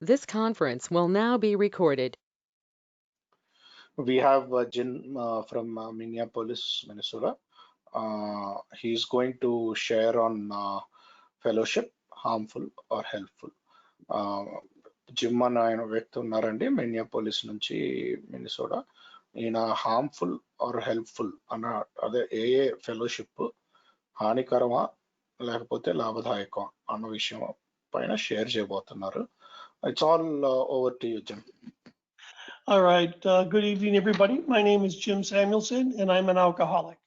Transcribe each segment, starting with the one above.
This conference will now be recorded. We have Jin from Minneapolis, Minnesota. He's going to share on fellowship, harmful or helpful. Gym అని ఆయన వ్యక్తి ఉన్నారండి Minneapolis నుంచి Minnesota. ఈయన harmful are helpful అన్న అదే ఏ fellowship హానికరమా లేకపోతే లాభదాయకం అన్న విషయం పైన షేర్ చేయబోతున్నారు. It's all over to you, gym. All right. Good evening, everybody. My name is Jim Samuelson, and I'm an alcoholic.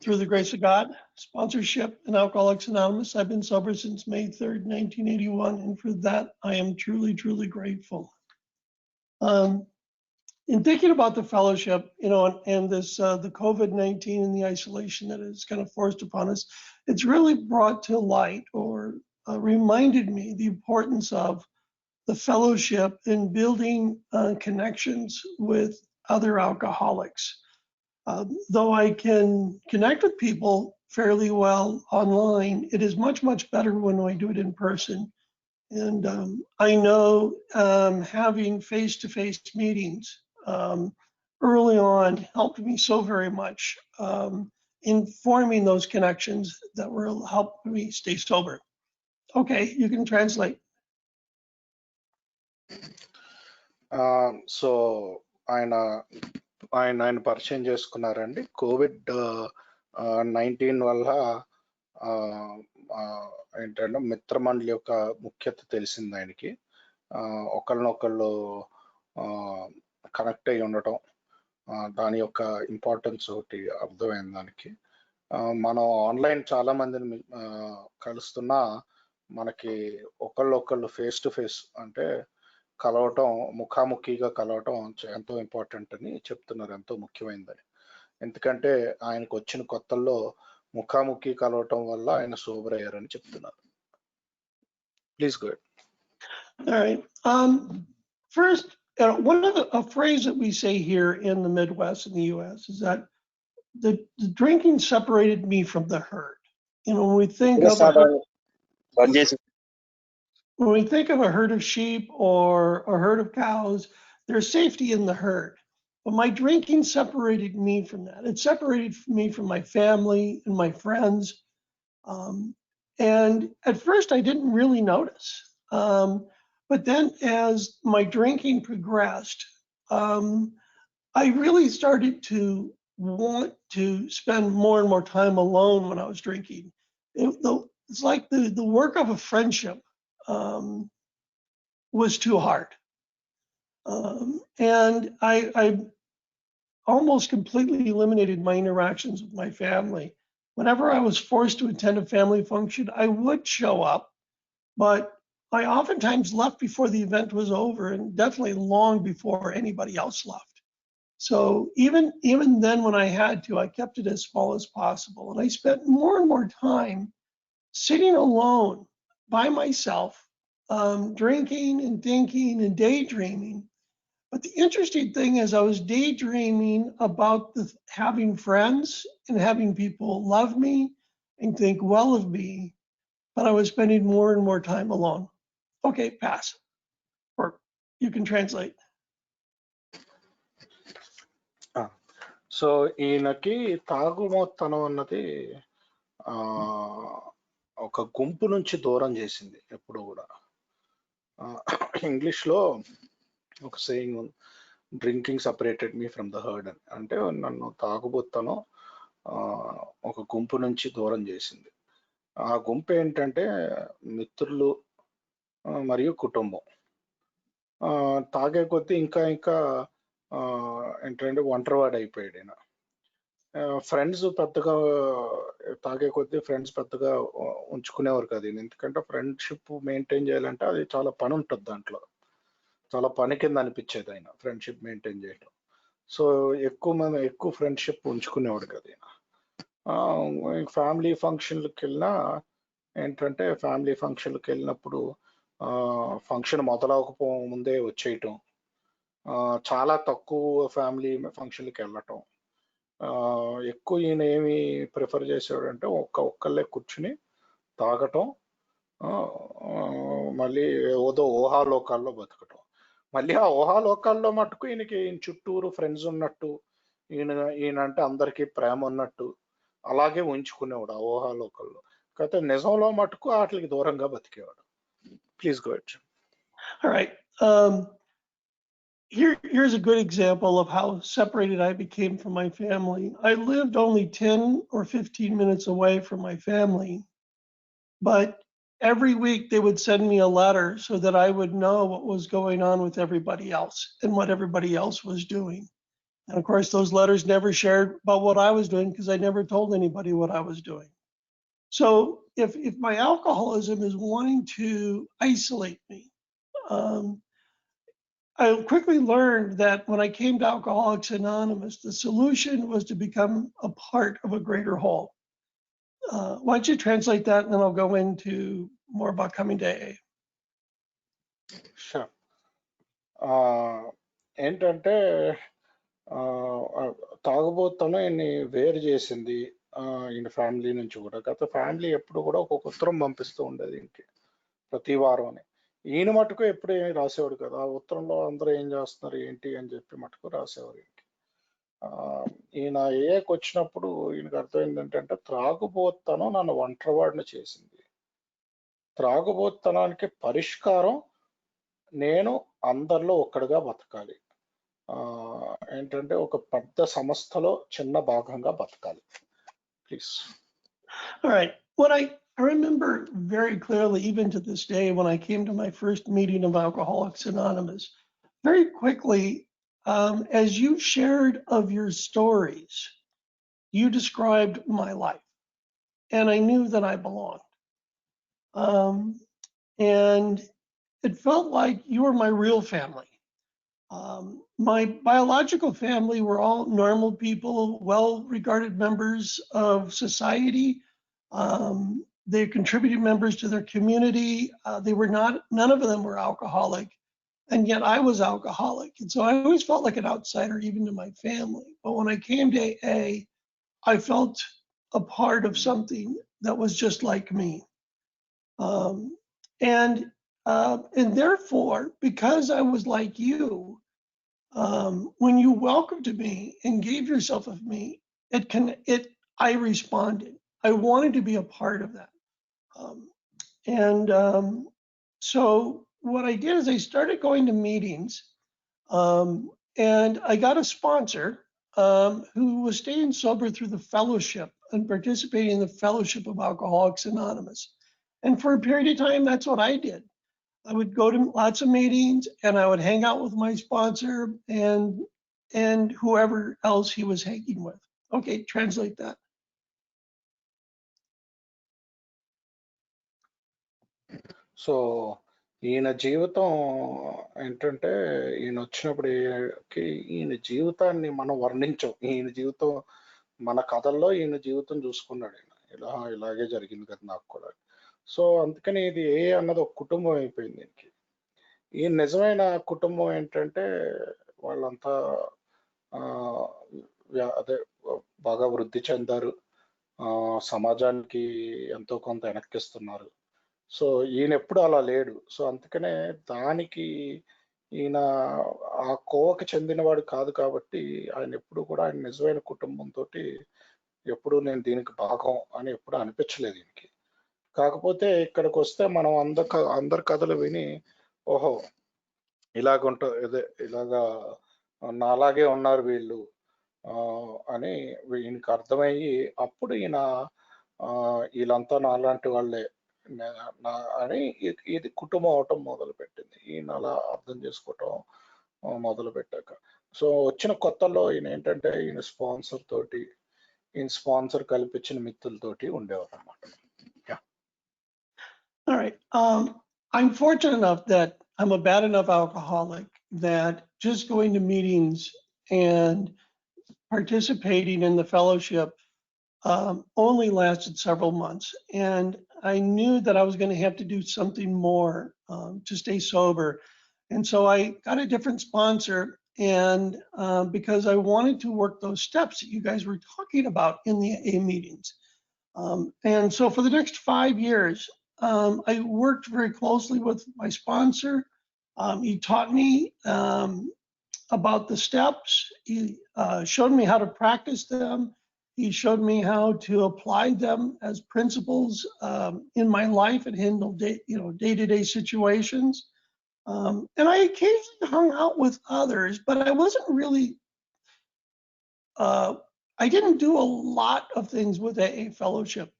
Through the grace of God, sponsorship, and Alcoholics Anonymous, I've been sober since May 3rd, 1981, and for that, I am truly, truly grateful. In thinking about the fellowship, and this, the COVID-19 and the isolation that is kind of forced upon us, it's really brought to light or reminded me the importance of the fellowship in building connections with other alcoholics. Though I can connect with people fairly well online, it is much, much better when I do it in person. And I know having face-to-face meetings early on helped me so very much in forming those connections that will help me stay sober. Okay, you can translate. So ఆయన పరిచయం చేసుకున్నారండి. COVID-19 వల్ల ఏంటంటే మిత్రమండలి యొక్క ముఖ్యత తెలిసింది ఆయనకి. ఒకళ్ళనొకళ్ళు connect అయి ఉండటం, దాని యొక్క ఇంపార్టెన్స్ ఒకటి అర్థమైంది దానికి. మనం ఆన్లైన్ చాలా మందిని కలుస్తున్నా మనకి ఒకళ్ళొకళ్ళు ఫేస్ టు ఫేస్ అంటే కలవటం, ముఖాముఖిగా కలవటం ఎంతో ఇంపార్టెంట్ అని చెప్తున్నారు, ఎంతో ముఖ్యమైనదని. ఎందుకంటే ఆయనకు వచ్చిన కొత్తల్లో ముఖాముఖి కలవటం వల్ల ఆయన సోబర్ అయ్యారని చెప్తున్నారు. Please go ahead. All right. First, a phrase that we say here in the Midwest in the U.S. is that the drinking separated me from the herd. When we think of a herd of sheep or a herd of cows, there's safety in the herd. But my drinking separated me from that. It separated me from my family and my friends. And at first, I didn't really notice. But then as my drinking progressed, I really started to want to spend more and more time alone when I was drinking. It's like the work of a friendship was too hard. And I almost completely eliminated my interactions with my family. Whenever I was forced to attend a family function, I would show up, but I oftentimes left before the event was over, and definitely long before anybody else left. So even then when I had to, I kept it as small as possible. And I spent more and more time sitting alone by myself, drinking and thinking and daydreaming. But the interesting thing is I was daydreaming about having friends and having people love me and think well of me, but I was spending more and more time alone. Okay, pass. Or you can translate. So ఈయనకి తాగుమోత్తనం అన్నది ఒక గుంపు నుంచి దూరం చేసింది ఎప్పుడు కూడా. ఇంగ్లీష్లో ఒక సేయింగ్ ఉంది, drinking separated me from the heard అని. అంటే నన్ను తాగుబోత్తనం ఒక గుంపు నుంచి దూరం చేసింది. ఆ గుంపు ఏంటంటే మిత్రులు మరియు కుటుంబం. తాగే కొద్దీ ఇంకా ఇంకా ఏంటంటే ఒంటరివాడు అయిపోయాడు ఆయన. ఫ్రెండ్స్ పెద్దగా తాగే కొద్దీ ఫ్రెండ్స్ పెద్దగా ఉంచుకునేవారు కాదు ఈయన. ఎందుకంటే ఫ్రెండ్షిప్ మెయింటైన్ చేయాలంటే అది చాలా పని ఉంటుంది, దాంట్లో చాలా పని కింద అనిపించేది ఆయన ఫ్రెండ్షిప్ మెయింటైన్ చేయడం. సో ఎక్కువ ఫ్రెండ్షిప్ ఉంచుకునేవాడు కదా ఈయన. ఫ్యామిలీ ఫంక్షన్లకు వెళ్ళినా ఏంటంటే ఫ్యామిలీ ఫంక్షన్లకు వెళ్ళినప్పుడు ఫంక్షన్ మొదలవకపో ముందే వచ్చేయటం, చాలా తక్కువ ఫ్యామిలీ ఫంక్షన్కి వెళ్ళటం. ఎక్కువ ఈయన ఏమి ప్రిఫర్ చేసేవాడంటే ఒక్కళ్ళే కూర్చుని తాగటం, ఆ, ఆ, మళ్ళీ ఏదో ఊహాలోకాల్లో బతకటం. మళ్ళీ ఆ ఊహాలోకాల్లో మటుకు ఈయన చుట్టూరు ఫ్రెండ్స్ ఉన్నట్టు, ఈయన ఈయనంటే అందరికీ ప్రేమ ఉన్నట్టు అలాగే ఉంచుకునేవాడు ఆ ఊహాలోకాల్లో. కాకపోతే నిజంలో మటుకు వాటికి దూరంగా బతికేవాడు. Please go it. All right. Here's a good example of how separated I became from my family. I lived only 10 or 15 minutes away from my family, but every week they would send me a letter so that I would know what was going on with everybody else and what everybody else was doing. And of course, those letters never shared about what I was doing because I never told anybody what I was doing. So if my alcoholism is wanting to isolate me, um, I quickly learned that when I came to Alcoholics Anonymous, the solution was to become a part of a greater whole. Why don't you translate that, and then I'll go into more about coming to AA. Sure. ఏంటంటే ఆ, ఆ, తాగుబోతనం ఈయన్ని వేరు చేసింది. ఈయన family నుంచి కూడా. గత ఫ్యామిలీ ఎప్పుడు కూడా ఒక ఉత్తరం పంపిస్తూ ఉండేది ఇంటికి ప్రతి వారం అని. ఈయన మటుకు ఎప్పుడు ఏమి రాసేవాడు కదా. ఆ ఉత్తరంలో అందరూ ఏం చేస్తున్నారు ఏంటి అని చెప్పి మటుకు రాసేవారు ఇంటికి. ఆ, ఈయన ఏకి వచ్చినప్పుడు ఈయనకు అర్థమైంది ఏంటంటే త్రాగుబోతనం నన్ను ఒంటరివాడిని చేసింది. త్రాగుబోతనానికి పరిష్కారం నేను అందరిలో ఒక్కడిగా బతకాలి. ఏంటంటే ఒక పెద్ద సంస్థలో చిన్న భాగంగా బతకాలి. Please. All right. What I remember very clearly, even to this day, when I came to my first meeting of Alcoholics Anonymous, very quickly, as you shared of your stories, you described my life, and I knew that I belonged. And it felt like you were my real family. My biological family were all normal people, well-regarded members of society. They contributed members to their community. They were not, none of them were alcoholic, and yet I was alcoholic. And so I always felt like an outsider, even to my family. But when I came to AA, I felt a part of something that was just like me. Um, and therefore, because I was like you, when you welcomed me and gave yourself of me, I responded. I wanted to be a part of that. And so what I did is I started going to meetings, and I got a sponsor who was staying sober through the fellowship and participating in the fellowship of Alcoholics Anonymous. And for a period of time, that's what I did. I would go to lots of meetings, and I would hang out with my sponsor and whoever else he was hanging with. Okay, translate that. So ఈయన జీవితం ఏంటంటే ఈయన వచ్చినప్పుడు ఈయన జీవితాన్ని మనం వర్ణించాం. ఈయన జీవితం మన కథల్లో ఈయన జీవితం చూసుకున్నాడు. ఈయన ఇలాగే జరిగింది కదా నాకు కూడా. సో అందుకని ఇది అన్నది ఒక కుటుంబం అయిపోయింది దీనికి. ఈ నిజమైన కుటుంబం ఏంటంటే వాళ్ళంతా అదే బాగా వృద్ధి చెందారు. సమాజానికి ఎంతో కొంత వెనక్కిస్తున్నారు. సో ఈయన ఎప్పుడు అలా లేడు. సో అందుకనే దానికి ఈయన ఆ కోవకి చెందినవాడు కాదు కాబట్టి ఆయన ఎప్పుడు కూడా ఆయన నిజమైన కుటుంబంతో ఎప్పుడు నేను దీనికి భాగం అని ఎప్పుడు అనిపించలేదు ఈయనకి. కాకపోతే ఇక్కడికి వస్తే మనం అందరి కథలు విని ఓహో ఇలాగా నాలాగే ఉన్నారు వీళ్ళు అని ఈయనకి అర్థమయ్యి అప్పుడు ఈయన వీళ్ళంతా నాలాంటి వాళ్ళే అని ఇది కుటుంబం అవటం మొదలు పెట్టింది. ఈయన అలా అర్థం చేసుకోవటం మొదలు పెట్టాక. సో వచ్చిన కొత్తలో ఈయన ఏంటంటే ఈయన స్పాన్సర్ కల్పించిన మిత్రులతోటి ఉండేవారు అన్నమాట. All right. I'm fortunate enough that I'm a bad enough alcoholic that just going to meetings and participating in the fellowship only lasted several months. And I knew that I was going to have to do something more to stay sober. And so I got a different sponsor, and because I wanted to work those steps that you guys were talking about in the AA meetings. And so for the next 5 years, I worked very closely with my sponsor. He taught me about the steps. He showed me how to practice them. He showed me how to apply them as principles in my life and handle day-to-day situations. And I occasionally hung out with others, but I wasn't really, I didn't do a lot of things with AA fellowship.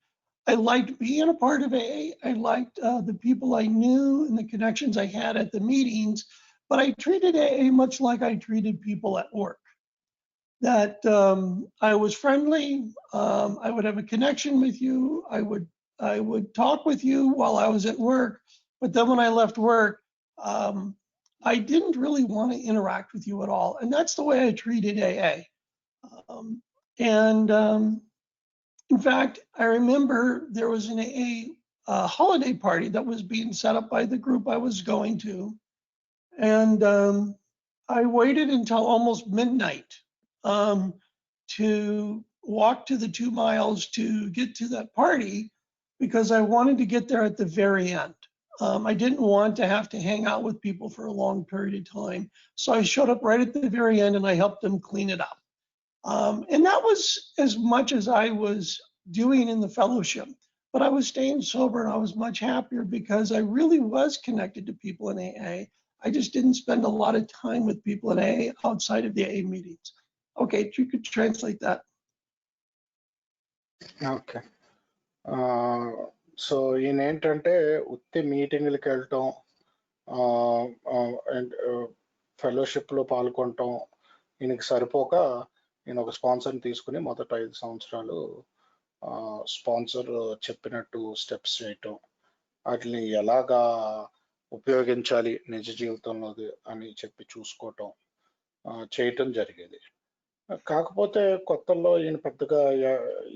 I liked being a part of AA. I liked the people I knew and the connections I had at the meetings, but I treated AA much like I treated people at work. That I was friendly. I would have a connection with you. I would talk with you while I was at work, but then when I left work, I didn't really want to interact with you at all. And that's the way I treated AA. And in fact, I remember there was an AA holiday party that was being set up by the group I was going to. And I waited until almost midnight to walk to the 2 miles to get to that party because I wanted to get there at the very end. I didn't want to have to hang out with people for a long period of time. So I showed up right at the very end and I helped them clean it up. And that was as much as I was doing in the fellowship. But I was staying sober and I was much happier because I really was connected to people in AA. I just didn't spend a lot of time with people in AA outside of the AA meetings. Okay, you could translate that. Okay. So ఈయన ఏంటంటే ఉత్తి మీటింగ్లకి వెళ్ళటం, and ఫెలోషిప్లో పాల్గొనటం ఈయనకి సరిపోక ఈయన ఒక స్పాన్సర్ని తీసుకుని మొదట 5 సంవత్సరాలు స్పాన్సర్ చెప్పినట్టు స్టెప్స్ చేయటం, వాటిని ఎలాగా ఉపయోగించాలి నిజ జీవితంలో అని చెప్పి చూసుకోవటం చేయటం జరిగేది. కాకపోతే కొత్తల్లో ఈయన పెద్దగా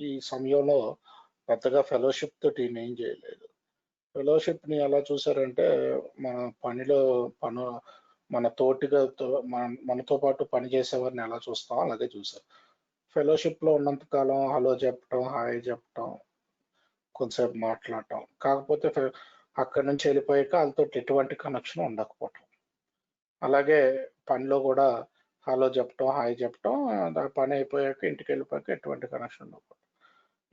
ఈ సమయంలో పెద్దగా ఫెలోషిప్ తోటి ఈయన ఏం చేయలేదు. ఫెలోషిప్ని ఎలా చూసారంటే మన పనిలో మన తోటిగా మనతో పాటు పని చేసేవారిని ఎలా చూస్తామో అలాగే చూసారు. ఫెలోషిప్లో ఉన్నంతకాలం హలో చెప్పటం, హాయ్ చెప్పటం, కొంతసేపు మాట్లాడటం. కాకపోతే అక్కడి నుంచి వెళ్ళిపోయాక వాళ్ళతో ఎటువంటి కనెక్షన్ ఉండకపోవటం. అలాగే పనిలో కూడా హలో చెప్పటం, హాయ్ చెప్పటం, పని అయిపోయాక ఇంటికి వెళ్ళిపోయాక ఎటువంటి కనెక్షన్ ఉండకపోవటం.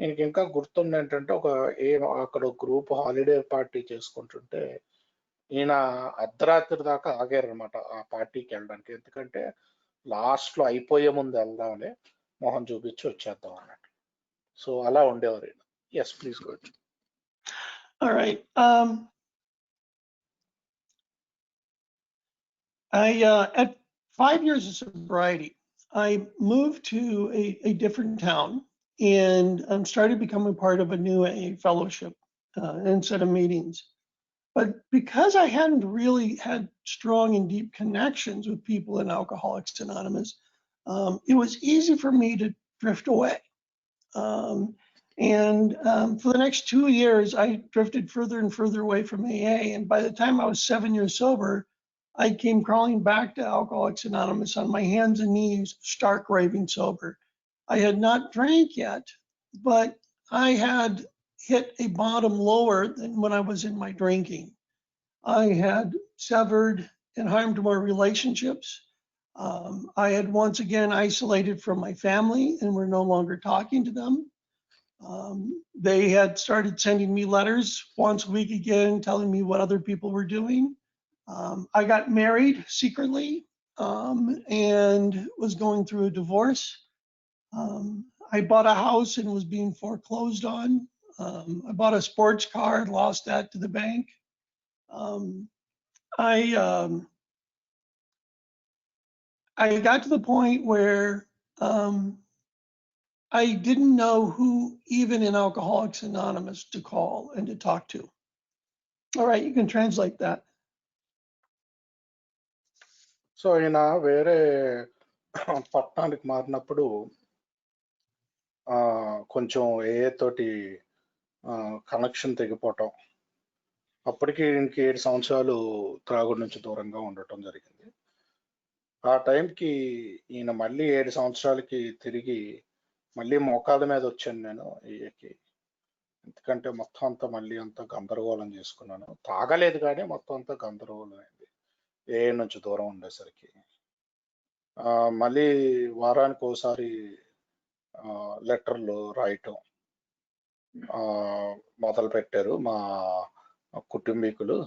ఈయనకి ఇంకా గుర్తుంది ఏంటంటే అక్కడ గ్రూప్ హాలిడే పార్టీ చేసుకుంటుంటే ఈయన అర్ధరాత్రి దాకా ఆగారనమాట ఆ పార్టీకి వెళ్ళడానికి. ఎందుకంటే లాస్ట్లో అయిపోయే ముందు వెళ్దామని మొహం చూపించి వచ్చేద్దాం అన్నట్టు. సో అలా ఉండేవారు ఈయన. Yes, please go. All right. At 5 years of sobriety, I moved to a different town and started becoming part of a new AA fellowship and set of meetings. But because I hadn't really had strong and deep connections with people in Alcoholics Anonymous, it was easy for me to drift away. For the next 2 years, I drifted further and further away from AA. And by the time I was 7 years sober, I came crawling back to Alcoholics Anonymous on my hands and knees, stark raving sober. I had not drank yet, but I had hit a bottom lower than when I was in my drinking. I had severed and harmed more relationships. I had once again isolated from my family and were no longer talking to them. They had started sending me letters once a week again, telling me what other people were doing. I got married secretly and was going through a divorce. I bought a house and was being foreclosed on. I bought a sports car and lost that to the bank. I got to the point where I didn't know who, even in Alcoholics Anonymous, to call and to talk to. All right, you can translate that. So ఈయన వేరే పట్టణానికి మారినప్పుడు కొంచెం తోటి connection తెగిపోవటం, అప్పటికి ఈయనకి 7 సంవత్సరాలు త్రాగుడు నుంచి దూరంగా ఉండటం జరిగింది. ఆ టైంకి ఈయన మళ్ళీ 7 సంవత్సరాలకి తిరిగి మళ్ళీ మోకాళ్ళ మీద వచ్చాను నేను ఈయనకి. ఎందుకంటే మొత్తం అంతా మళ్ళీ అంతా గందరగోళం చేసుకున్నాను. తాగలేదు కానీ మొత్తం అంతా గందరగోళం అయింది ఏ నుంచి దూరం ఉండేసరికి. మళ్ళీ వారానికి ఒకసారి లెటర్లు రాయటం మొదలు పెట్టారు మా కుటుంబీకులు.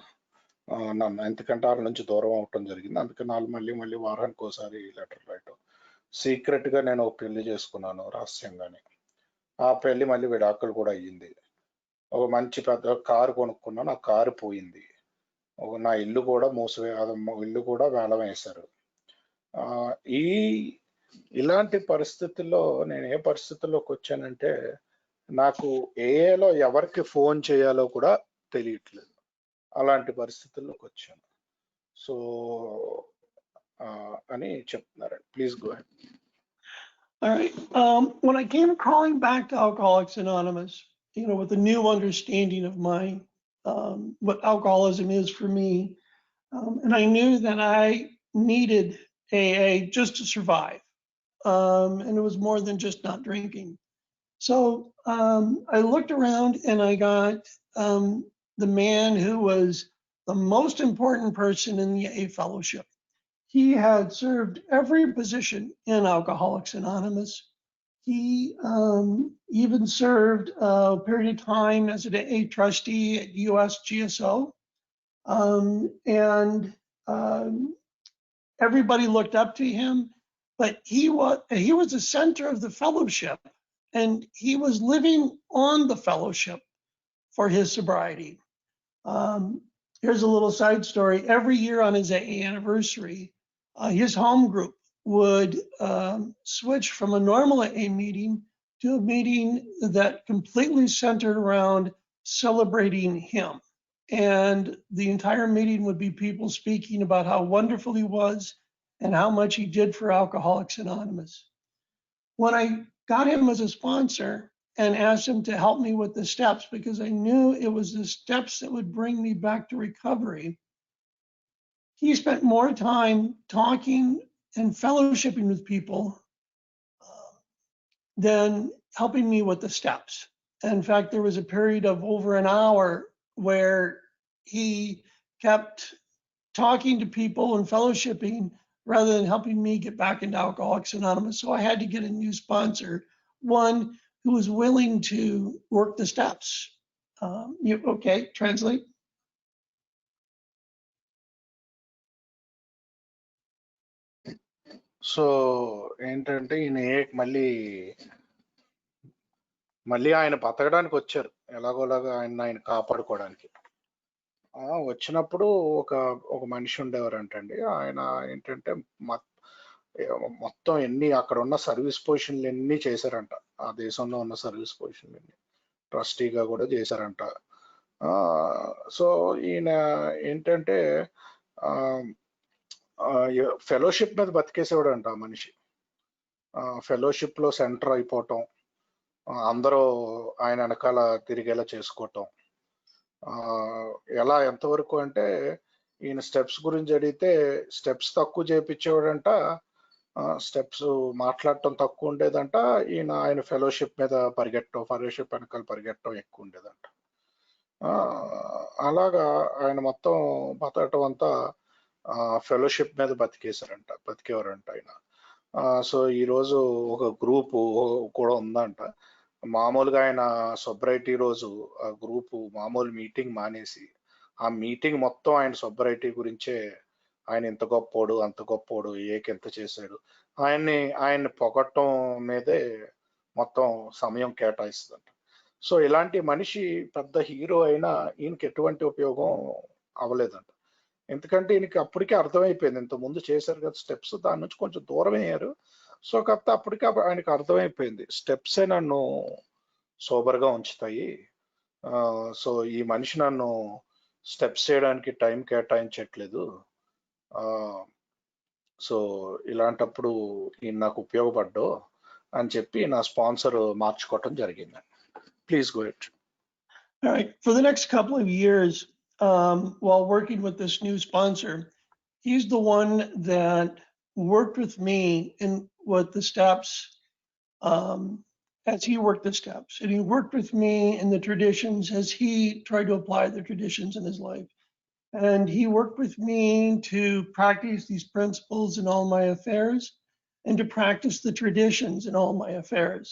నన్ను ఎందుకంటే వాళ్ళ నుంచి దూరం అవటం జరిగింది. అందుకని వాళ్ళు మళ్ళీ వారానికి ఒకసారి లెటర్ రాయటం. సీక్రెట్గా నేను ఒక పెళ్లి చేసుకున్నాను రహస్యంగానే. ఆ పెళ్లి మళ్ళీ విడాకులు కూడా అయ్యింది. ఒక మంచి పెద్ద కారు కొనుక్కున్నాను, ఆ కారు పోయింది. నా ఇల్లు కూడా ఇల్లు కూడా వేలం వేశారు. ఈ ఇలాంటి పరిస్థితుల్లో నేను ఏ పరిస్థితుల్లోకి వచ్చానంటే నాకు ఏలో ఎవరికి ఫోన్ చేయాలో కూడా తెలియట్లేదు. అలాంటి పరిస్థితుల్లోకి వచ్చాను. సో అని చెప్తున్నారండి. Please go ahead. All right. When I came crawling back to Alcoholics Anonymous, with a new understanding of what alcoholism is for me, and I knew that I needed AA just to survive, and it was more than just not drinking. So I looked around and I got the man who was the most important person in the AA fellowship. He had served every position in Alcoholics Anonymous. He even served a period of time as an AA trustee at USGSO. And everybody looked up to him, but he was the center of the fellowship, and he was living on the fellowship for his sobriety. Here's a little side story. Every year on his AA anniversary, his home group would switch from a normal AA meeting to a meeting that completely centered around celebrating him. And the entire meeting would be people speaking about how wonderful he was and how much he did for Alcoholics Anonymous. When I got him as a sponsor and asked him to help me with the steps, because I knew it was the steps that would bring me back to recovery, he spent more time talking and fellowshipping with people than helping me with the steps. In fact, there was a period of over an hour where he kept talking to people and fellowshipping rather than helping me get back into Alcoholics Anonymous. So I had to get a new sponsor, one who was willing to work the steps. Okay, translate. So ఏంటంటే ఈయన మళ్ళీ ఆయన బతకడానికి వచ్చారు. ఎలాగోలాగా ఆయన కాపాడుకోవడానికి. వచ్చినప్పుడు ఒక మనిషి ఉండేవారంటండి. ఆయన ఏంటంటే మొత్తం అక్కడ ఉన్న సర్వీస్ పొజిషన్లు ఎన్ని చేశారంట. ఆ దేశంలో ఉన్న సర్వీస్ పొజిషన్లు ఎన్ని ట్రస్టీగా కూడా చేశారంట. సో ఈయన ఏంటంటే ఫెలోషిప్ మీద బతికేసేవాడు అంట ఆ మనిషి. ఫెలోషిప్ లో సెంటర్ అయిపోవటం, అందరూ ఆయన వెనకాల తిరిగేలా చేసుకోవటం. ఎంతవరకు అంటే ఈయన స్టెప్స్ గురించి అడిగితే స్టెప్స్ తక్కువ చేయించేవాడంట. స్టెప్స్ మాట్లాడటం తక్కువ ఉండేదంట. ఆయన ఫెలోషిప్ మీద ఫెలోషిప్ వెనకాల పరిగెట్టడం ఎక్కువ ఉండేదంట. అలాగా ఆయన మొత్తం బతకటం అంతా ఫెలోషిప్ మీద బతికేవారంట ఆయన. సో ఈరోజు ఒక గ్రూపు కూడా ఉందంట. మామూలుగా ఆయన సొబ్రైటీ రోజు ఆ గ్రూపు మామూలు మీటింగ్ మానేసి ఆ మీటింగ్ మొత్తం ఆయన సొబ్రైటీ గురించే, ఆయన ఇంత గొప్పోడు అంత గొప్పోడు ఎంత చేశాడు ఆయన్ని పొగట్టం మీదే మొత్తం సమయం కేటాయిస్తుందంట. సో ఇలాంటి మనిషి పెద్ద హీరో అయినా ఈయనకి ఎటువంటి ఉపయోగం అవ్వలేదంట. ఎందుకంటే ఈయనకి అప్పటికే అర్థమైపోయింది, ఇంత ముందు చేశారు కదా స్టెప్స్, దాని నుంచి కొంచెం దూరం అయ్యారు. సో కాకపోతే అప్పటికే ఆయనకు అర్థమైపోయింది, స్టెప్సే నన్ను సోబర్గా ఉంచుతాయి. సో ఈ మనిషి నన్ను స్టెప్స్ చేయడానికి టైం కేటాయించట్లేదు. సో ఇలాంటప్పుడు ఈయన నాకు ఉపయోగపడ్డు అని చెప్పి నా స్పాన్సర్ మార్చుకోవటం జరిగిందండి. Please go it. All right. For the next couple of years, while working with this new sponsor, he's the one that worked with me with the steps, as he worked the steps, and he worked with me in the traditions as he tried to apply the traditions in his life. And he worked with me to practice these principles in all my affairs and to practice the traditions in all my affairs.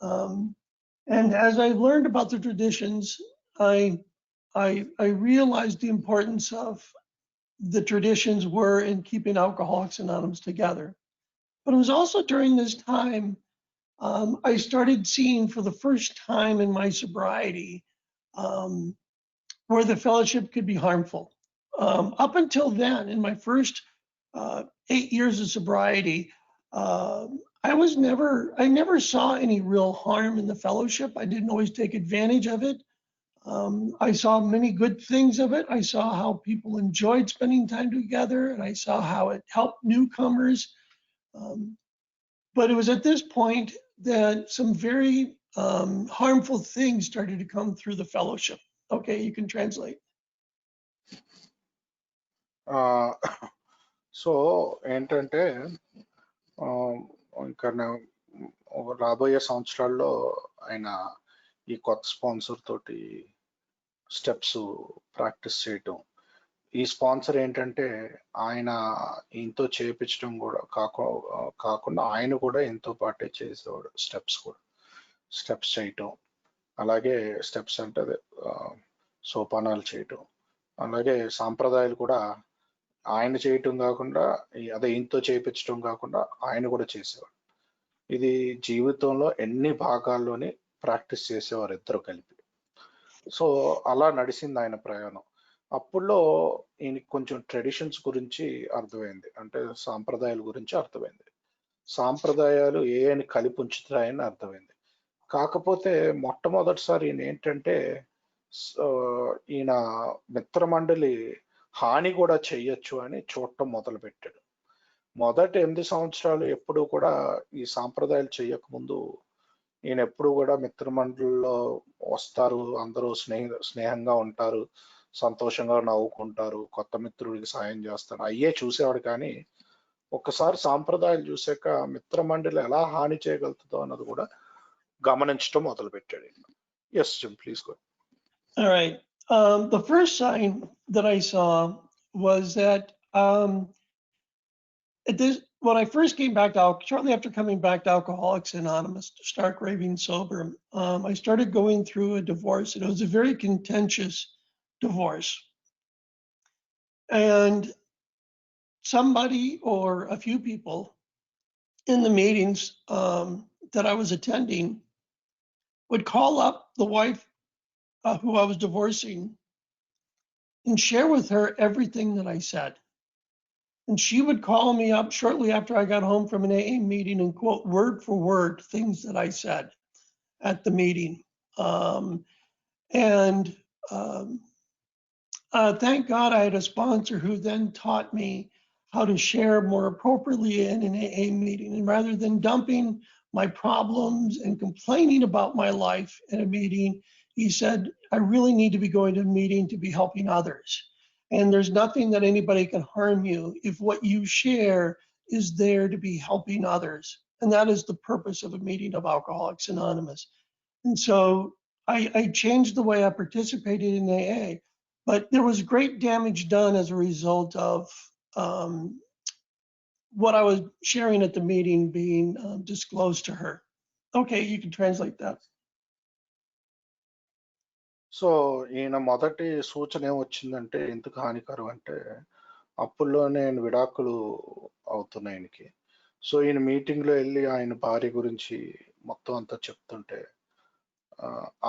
And as I learned about the traditions, I realized the importance of the traditions were in keeping Alcoholics Anonymous together. But it was also during this time I started seeing for the first time in my sobriety where the fellowship could be harmful. Up until then, in my first 8 years of sobriety, I never saw any real harm in the fellowship. I didn't always take advantage of it. I saw many good things of it. I saw how people enjoyed spending time together, and I saw how it helped newcomers. But it was at this point that some very harmful things started to come through the fellowship. Okay, you can translate. So ఏంటంటే ఇంకా రాబోయే సంవత్సరాల్లో ఆయన ఈ కొత్త sponsor తోటి steps practice చేయటం. ఈ స్పాన్సర్ ఏంటంటే ఆయన ఈయనతో చేయించడం కూడా కాకుండా ఆయన కూడా ఎంతో పాటే చేసేవాడు. స్టెప్స్ చేయటం, అలాగే స్టెప్స్ అంటే అదే సోపానాలు చేయటం, అలాగే సాంప్రదాయాలు కూడా ఆయన చేయటం కాకుండా అదే ఈయనతో చేయించడం కాకుండా ఆయన కూడా చేసేవాడు. ఇది జీవితంలో ఎన్ని భాగాల్లోని ప్రాక్టీస్ చేసేవారు ఇద్దరు కలిపి. సో అలా నడిచింది ఆయన ప్రయాణం. అప్పుడులో ఈయనకి కొంచెం ట్రెడిషన్స్ గురించి అర్థమైంది, అంటే సాంప్రదాయాల గురించి అర్థమైంది. సాంప్రదాయాలు అని కలిపి ఉంచుతాయని అర్థమైంది. కాకపోతే మొట్టమొదటిసారి ఈయన ఏంటంటే ఈయన మిత్రమండలి హాని కూడా చెయ్యొచ్చు అని చూడటం మొదలు పెట్టాడు. మొదటి 8 సంవత్సరాలు ఎప్పుడు కూడా ఈ సాంప్రదాయాలు చేయకముందు ఈయన ఎప్పుడు కూడా మిత్రమండలిలో వస్తారు, అందరూ స్నేహంగా ఉంటారు, సంతోషంగా నవ్వుకుంటారు, కొత్త మిత్రుడికి సాయం చేస్తారు, అయ్యే చూసేవాడు. కానీ ఒక్కసారి సాంప్రదాయాలు చూసాక మిత్రమండలి ఎలా హాని చేయగలుగుతుందో అన్నది కూడా గమనించడం మొదలు పెట్టాడు. Yes Jim, please go. All right. The first sign that I saw was that when I first came back to shortly after coming back to Alcoholics Anonymous, to start raving sober, I started going through a divorce, and it was a very contentious divorce. And somebody or a few people in the meetings that I was attending would call up the wife who I was divorcing and share with her everything that I said. And she would call me up shortly after I got home from an AA meeting and quote word for word things that I said at the meeting. Thank God I had a sponsor who then taught me how to share more appropriately in an AA meeting. And rather than dumping my problems and complaining about my life in a meeting, he said, I really need to be going to a meeting to be helping others. And there's nothing that anybody can harm you if what you share is there to be helping others. And that is the purpose of a meeting of Alcoholics Anonymous. And so I changed the way I participated in AA. But there was great damage done as a result of what I was sharing at the meeting being disclosed to her. Okay, you can translate that. So ఈయన మొదటి సూచన ఏమొచ్చిందంటే ఎందుకు హానికరం అంటే అప్పుల్లో నేను విడాకులు అవుతున్నాయి ఆయనకి. సో ఈయన మీటింగ్లో వెళ్ళి ఆయన భార్య గురించి మొత్తం అంతా చెప్తుంటే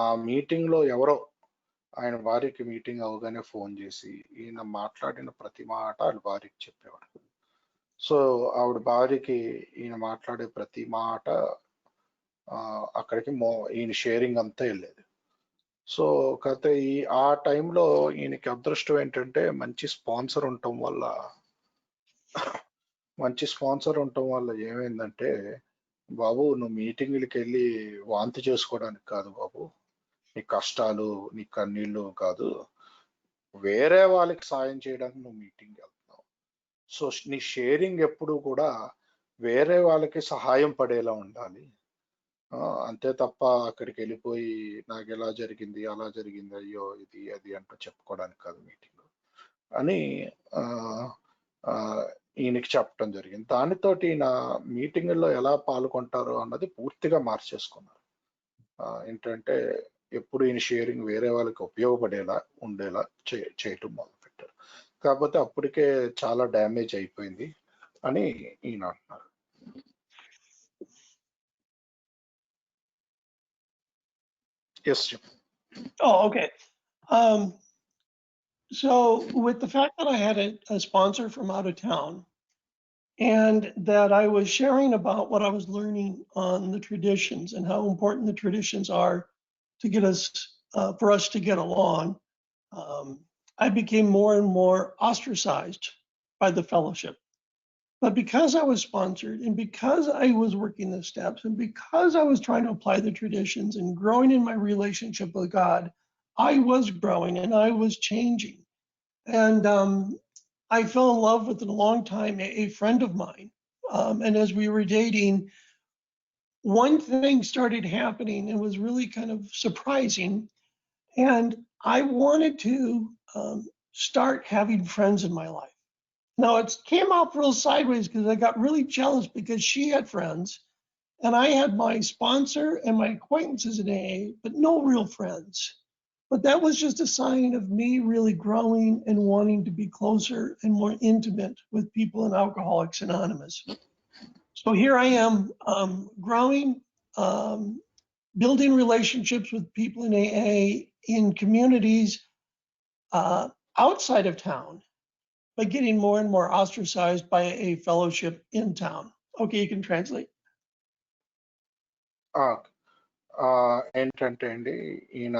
ఆ మీటింగ్లో ఎవరో ఆయన భార్యకి మీటింగ్ అవగానే ఫోన్ చేసి ఈయన మాట్లాడిన ప్రతి మాట వాళ్ళ భార్యకి చెప్పేవాడు. సో ఆవిడ భార్యకి ఈయన మాట్లాడే ప్రతి మాట అక్కడికి ఈయన షేరింగ్ అంతా వెళ్ళేది. సో కాకపోతే ఆ టైంలో ఈయనకి అదృష్టం ఏంటంటే మంచి స్పాన్సర్ ఉండటం వల్ల ఏమైందంటే, బాబు నువ్వు మీటింగ్లకి వెళ్ళి వాంతి చేసుకోవడానికి కాదు బాబు, నీ కష్టాలు నీ కన్నీళ్ళు కాదు, వేరే వాళ్ళకి సాయం చేయడానికి నువ్వు మీటింగ్ వెళ్తున్నావు. సో నీ షేరింగ్ ఎప్పుడు కూడా వేరే వాళ్ళకి సహాయం పడేలా ఉండాలి. అంతే తప్ప అక్కడికి వెళ్ళిపోయి నాకు ఎలా జరిగింది అలా జరిగింది అయ్యో ఇది అది అంటూ చెప్పుకోవడానికి కాదు మీటింగ్ అని ఆ, ఆ, ఈయనకి చెప్పడం జరిగింది. దానితోటి ఈయన మీటింగుల్లో ఎలా పాల్గొంటారో అన్నది పూర్తిగా మార్చేసుకున్నారు. ఏంటంటే ఎప్పుడు ఈయన షేరింగ్ వేరే వాళ్ళకి ఉపయోగపడేలా ఉండేలా చేయటం మొదలుపెట్టారు. కాకపోతే అప్పటికే చాలా డ్యామేజ్ అయిపోయింది అని ఈయన అంటున్నారు. Yes. Oh, okay. So with the fact that I had a sponsor from out of town and that I was sharing about what I was learning on the traditions and how important the traditions are to get us, for us to get along, I became more and more ostracized by the fellowship. But because I was sponsored and because I was working the steps and because I was trying to apply the traditions and growing in my relationship with God, I was growing and I was changing. And I fell in love with, in a long time, a friend of mine. And as we were dating, one thing started happening and was really kind of surprising. And I wanted to start having friends in my life. Now it came out real sideways because I got really jealous because she had friends and I had my sponsor and my acquaintances in AA, but no real friends. But that was just a sign of me really growing and wanting to be closer and more intimate with people in Alcoholics Anonymous. So here I am, growing, building relationships with people in AA in communities outside of town, but getting more and more ostracized by a fellowship in town. Okay, you can translate. ఏంటంటే అండి ఈయన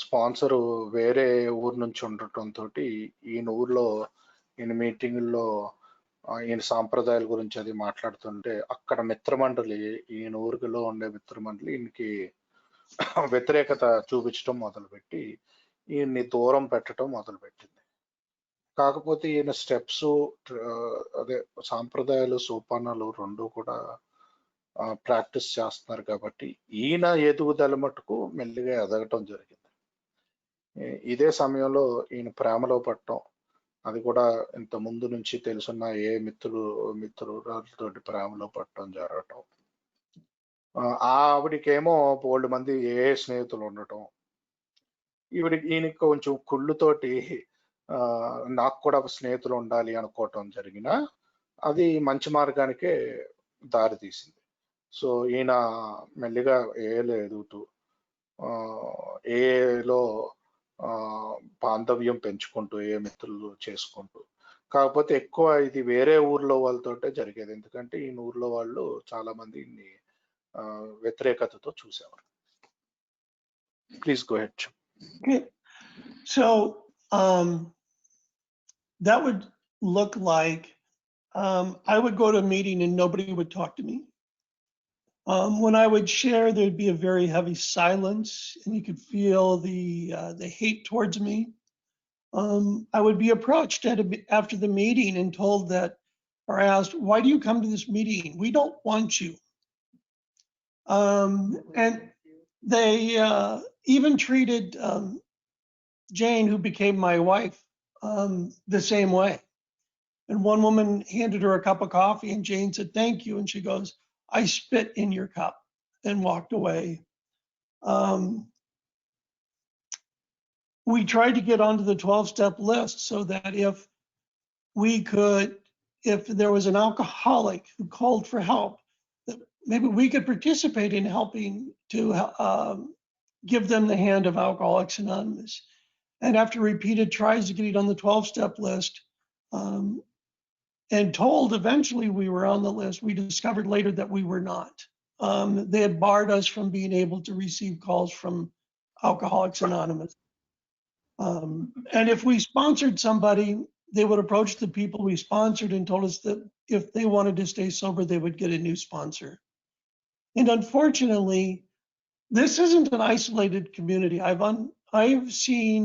sponsor వేరే ఊరు నుంచి ఉండటంతో ఈయన ఊర్లో ఈయన మీటింగుల్లో ఈయన సాంప్రదాయాల గురించి అది మాట్లాడుతుంటే అక్కడ మిత్రమండలి ఈయన ఊరిలో ఉండే మిత్రమండలి ఈయనకి వ్యతిరేకత చూపించడం మొదలుపెట్టి ఈయన్ని దూరం పెట్టడం మొదలుపెట్టింది. కాకపోతే ఈయన స్టెప్స్ అదే సాంప్రదాయాలు సోపానాలు రెండు కూడా ప్రాక్టీస్ చేస్తున్నారు కాబట్టి ఈయన ఎదుగుదల మటుకు మెల్లిగా ఎదగటం జరిగింది. ఇదే సమయంలో ఈయన ప్రేమలో పడటం, అది కూడా ఇంత ముందు నుంచి తెలుసున్న ఏ మిత్రురాలతోటి ప్రేమలో పడటం జరగటం, ఆవిడికేమో బోల్డ్ మంది ఏ స్నేహితులు ఉండటం, ఈయనకి కొంచెం కుళ్ళుతోటి నాకు కూడా స్నేహితులు ఉండాలి అనుకోవటం జరిగిన అది మంచి మార్గానికే దారి తీసింది. సో ఈయన మెల్లిగా ఏలో ఎదుగుతూ ఏలో బాంధవ్యం పెంచుకుంటూ ఏ మిత్రులు చేసుకుంటూ, కాకపోతే ఎక్కువ ఇది వేరే ఊర్లో వాళ్ళతోటే జరిగేది ఎందుకంటే ఈ ఊర్లో వాళ్ళు చాలా మంది వ్యతిరేకతతో చూసేవారు. Please go head. Okay. So that would look like I would go to a meeting and nobody would talk to me. When I would share, there'd be a very heavy silence, and you could feel the hate towards me. I would be approached after the meeting and told that, or asked, "Why do you come to this meeting? We don't want you." And they even treated Jane, who became my wife, the same way. And one woman handed her a cup of coffee, and Jane said, "Thank you." And she goes, "I spit in your cup," and walked away. We tried to get onto the 12-step list so that if there was an alcoholic who called for help, that maybe we could participate in helping to give them the hand of Alcoholics Anonymous. And after repeated tries to get it on the 12-step list, and told eventually we were on the list, we discovered later that we were not. They had barred us from being able to receive calls from Alcoholics Anonymous. And if we sponsored somebody, they would approach the people we sponsored and told us that if they wanted to stay sober, they would get a new sponsor. And unfortunately, this isn't an isolated community. I've seen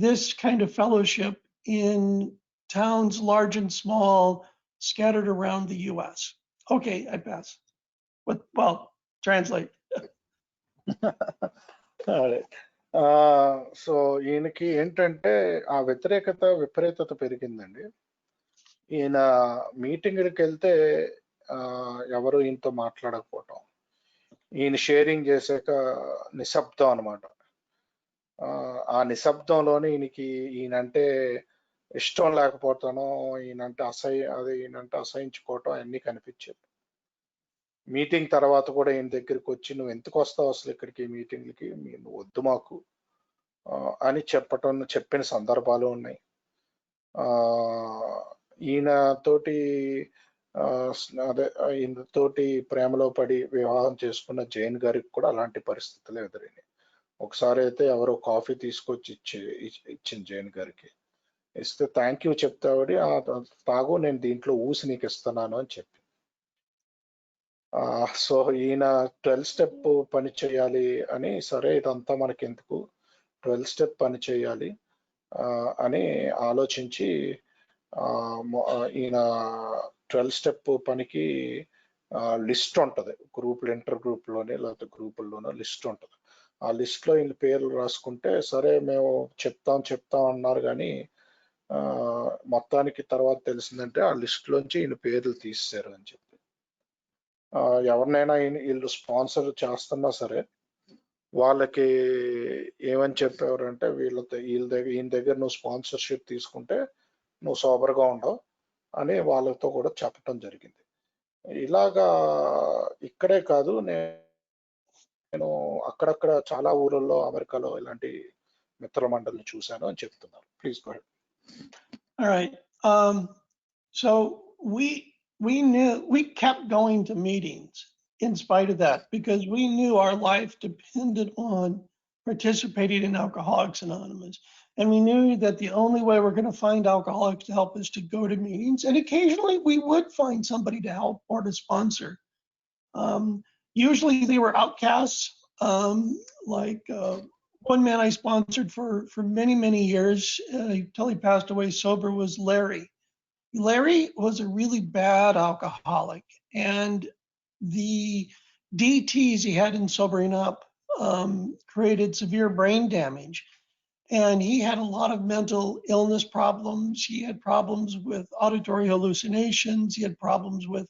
this kind of fellowship in towns large and small scattered around the US. Okay, I pass. Well, translate. అదే. So ఈయనకి ఏంటంటే ఆ విపరీతత పెరిగిందండి. ఈయన మీటింగ్‌లకి వెళ్తే ఎవరు ఈయనతో మాట్లాడకపోవటం. ఈయన షేరింగ్ చేసాక నిశ్శబ్దం అనమాట. ఆ నిశ్శబ్దంలోనే ఈయనంటే ఇష్టం లేకపోవటం, ఈయనంటే అసహించుకోవటం అన్నీ కనిపించేది. మీటింగ్ తర్వాత కూడా ఈయన దగ్గరికి వచ్చి, నువ్వు ఎందుకు వస్తావు అసలు ఇక్కడికి మీటింగ్లకి, నువ్వు వద్దు మాకు అని చెప్పిన సందర్భాలు ఉన్నాయి. ఈయనతోటి ఈయనతోటి ప్రేమలో పడి వివాహం చేసుకున్న జైన్ గారికి కూడా అలాంటి పరిస్థితులు ఎదురైనాయి. ఒకసారి అయితే ఎవరో కాఫీ తీసుకొచ్చి ఇచ్చింది జైన్ గారికి. ఇస్తే థ్యాంక్ యూ చెప్తావిడి, తాగు, నేను దీంట్లో ఊసి నీకు ఇస్తున్నాను అని చెప్పి. సో ఈయన 12 స్టెప్ పని చేయాలి అని, సరే ఇదంతా మనకి ఎందుకు, 12 స్టెప్ పని చేయాలి అని ఆలోచించి ఈయన 12 స్టెప్ పనికి లిస్ట్ ఉంటుంది, ఇంటర్ గ్రూప్లోనే లేకపోతే గ్రూపుల్లోనో లిస్ట్ ఉంటుంది. ఆ లిస్ట్లో ఈయన పేర్లు రాసుకుంటే, సరే మేము చెప్తాం అన్నారు, కానీ మొత్తానికి తర్వాత తెలిసిందంటే ఆ లిస్ట్లోంచి ఈయన పేర్లు తీసేశారు అని చెప్పి. ఎవరినైనా వీళ్ళు స్పాన్సర్ చేస్తున్నా సరే వాళ్ళకి ఏమని చెప్పేవారంటే, ఈయన దగ్గర నువ్వు స్పాన్సర్షిప్ తీసుకుంటే నువ్వు సోబర్గా ఉండవు అని వాళ్ళతో కూడా చెప్పటం జరిగింది. ఇలాగా ఇక్కడే కాదు, నేను అక్కడక్కడ చాలా ఊళ్ళల్లో అమెరికాలో ఇలాంటి మిత్ర మండలిని చూశాను అని చెప్తున్నారు. Please go head. All right. So we kept going to meetings in spite of that, because we knew our life depended on participating in Alcoholics Anonymous. And we knew that the only way we're going to find alcoholics to help is to go to meetings. And occasionally we would find somebody to help or to sponsor. Usually they were outcasts. One man I sponsored for many years until he passed away sober was Larry. Larry was a really bad alcoholic, and the DTs he had in sobering up created severe brain damage. And he had a lot of mental illness problems. He had problems with auditory hallucinations. He had problems with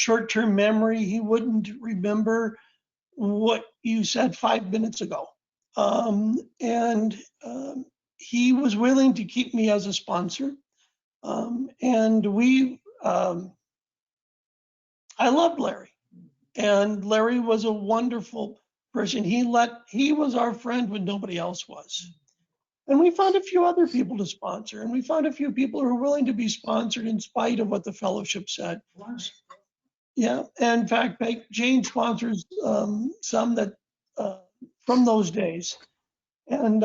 short-term memory. He wouldn't remember what you said 5 minutes ago. And he was willing to keep me as a sponsor. And I loved Larry, and Larry was a wonderful person. He was our friend when nobody else was. And we found a few other people to sponsor, and we found a few people who were willing to be sponsored in spite of what the fellowship said. Yeah, and in fact, Jane sponsors some that from those days. And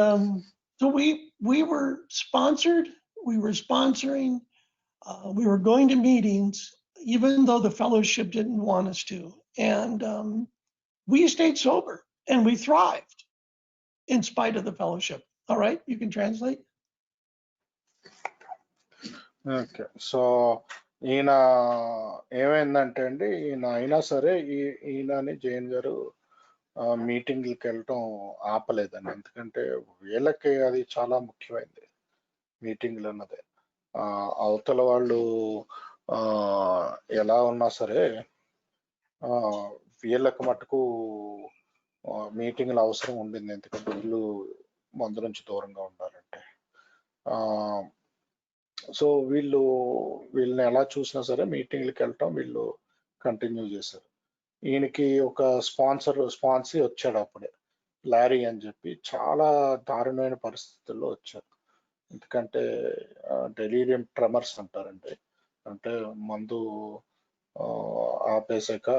so we were sponsored, we were sponsoring, we were going to meetings, even though the fellowship didn't want us to. And we stayed sober and we thrived in spite of the fellowship. All right, you can translate. Okay. So ఈయన ఏమైందంటే అండి, ఈయన అయినా సరే ఈయనని జైన్ గారు మీటింగ్లకి వెళ్ళటం ఆపలేదండి. ఎందుకంటే వీళ్ళకి అది చాలా ముఖ్యమైనది, మీటింగ్లు అన్నది. అవతల వాళ్ళు ఎలా ఉన్నా సరే వీళ్ళకి మటుకు మీటింగ్లు అవసరం ఉండింది, ఎందుకంటే వీళ్ళు మందు నుంచి దూరంగా ఉండాలంటే. సో వీళ్ళని ఎలా చూసినా సరే మీటింగ్లకి వెళ్ళటం వీళ్ళు కంటిన్యూ చేశారు. ఈయనకి ఒక స్పాన్సీ వచ్చాడు అప్పుడే, లారీ అని చెప్పి. చాలా దారుణమైన పరిస్థితుల్లో వచ్చారు. ఎందుకంటే డెలీరియం ట్రెమర్స్ అంటారండి, అంటే మందు ఆపేసాక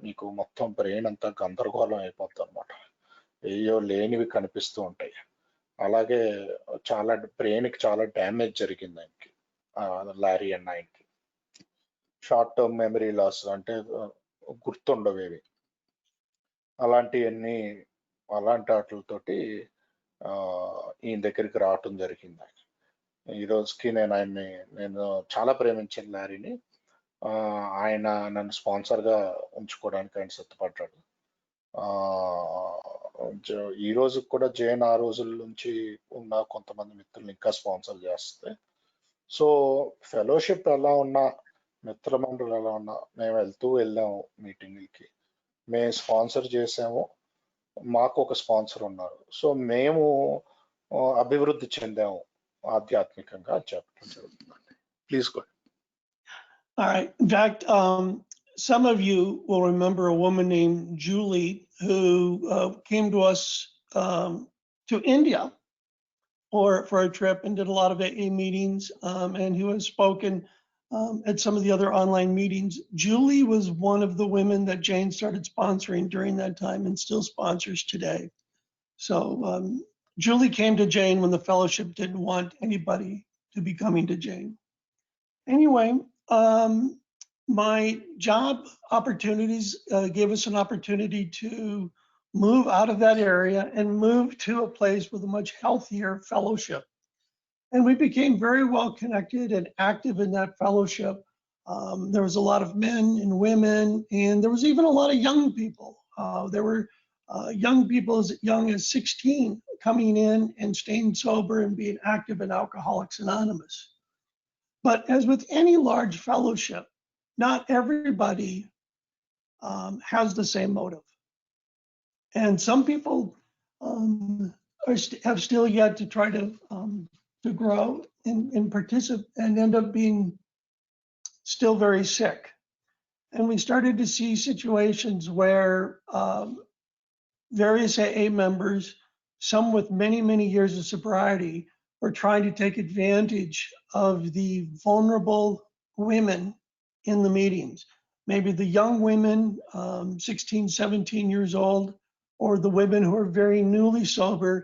మీకు మొత్తం బ్రెయిన్ అంతా గందరగోళం అయిపోతుంది అనమాట, ఏయో లేనివి కనిపిస్తూ ఉంటాయి. అలాగే బ్రెయిన్కి చాలా డ్యామేజ్ జరిగింది ఆయనకి, లారీ అన్న ఆయనకి. షార్ట్ టర్మ్ మెమరీ లాస్, అంటే గుర్తుండవేవి, అలాంటి వాటితోటి ఈయన దగ్గరికి రావటం జరిగింది. ఆయన ఈ రోజుకి నేను చాలా ప్రేమించాను లారీని. ఆయన నన్ను స్పాన్సర్గా ఉంచుకోవడానికి ఆయన సిద్ధపడ్డాడు. ఈ రోజు కూడా జైన్ ఆ రోజుల నుంచి ఉన్న కొంతమంది మిత్రులు ఇంకా స్పాన్సర్ చేస్తే, సో ఫెలోషిప్ ఎలా ఉన్నా, మిత్రమండలి ఎలా ఉన్నా, మేము వెళ్ళాము మీటింగ్కి, మేము స్పాన్సర్ చేసాము, మాకు ఒక స్పాన్సర్ ఉన్నారు, సో మేము అభివృద్ధి చెందాము ఆధ్యాత్మికంగా చెప్పడం జరుగుతుందండి. Please go. All right. In fact, some of you will remember a woman named Julie who came to us to India for a trip and did a lot of AA meetings and who has spoken at some of the other online meetings. Julie was one of the women that Jane started sponsoring during that time and still sponsors today. So Julie came to Jane when the fellowship didn't want anybody to be coming to Jane. Anyway, my job opportunities gave us an opportunity to move out of that area and move to a place with a much healthier fellowship. And we became very well connected and active in that fellowship. There was a lot of men and women, and there was even a lot of young people. There were young people as young as 16 coming in and staying sober and being active in Alcoholics Anonymous. But as with any large fellowship, not everybody has the same motive. And some people have still yet to try to grow and participate and end up being still very sick. And we started to see situations where various AA members, some with many, many years of sobriety, were trying to take advantage of the vulnerable women in the meetings. Maybe the young women, 16, 17 years old, or the women who are very newly sober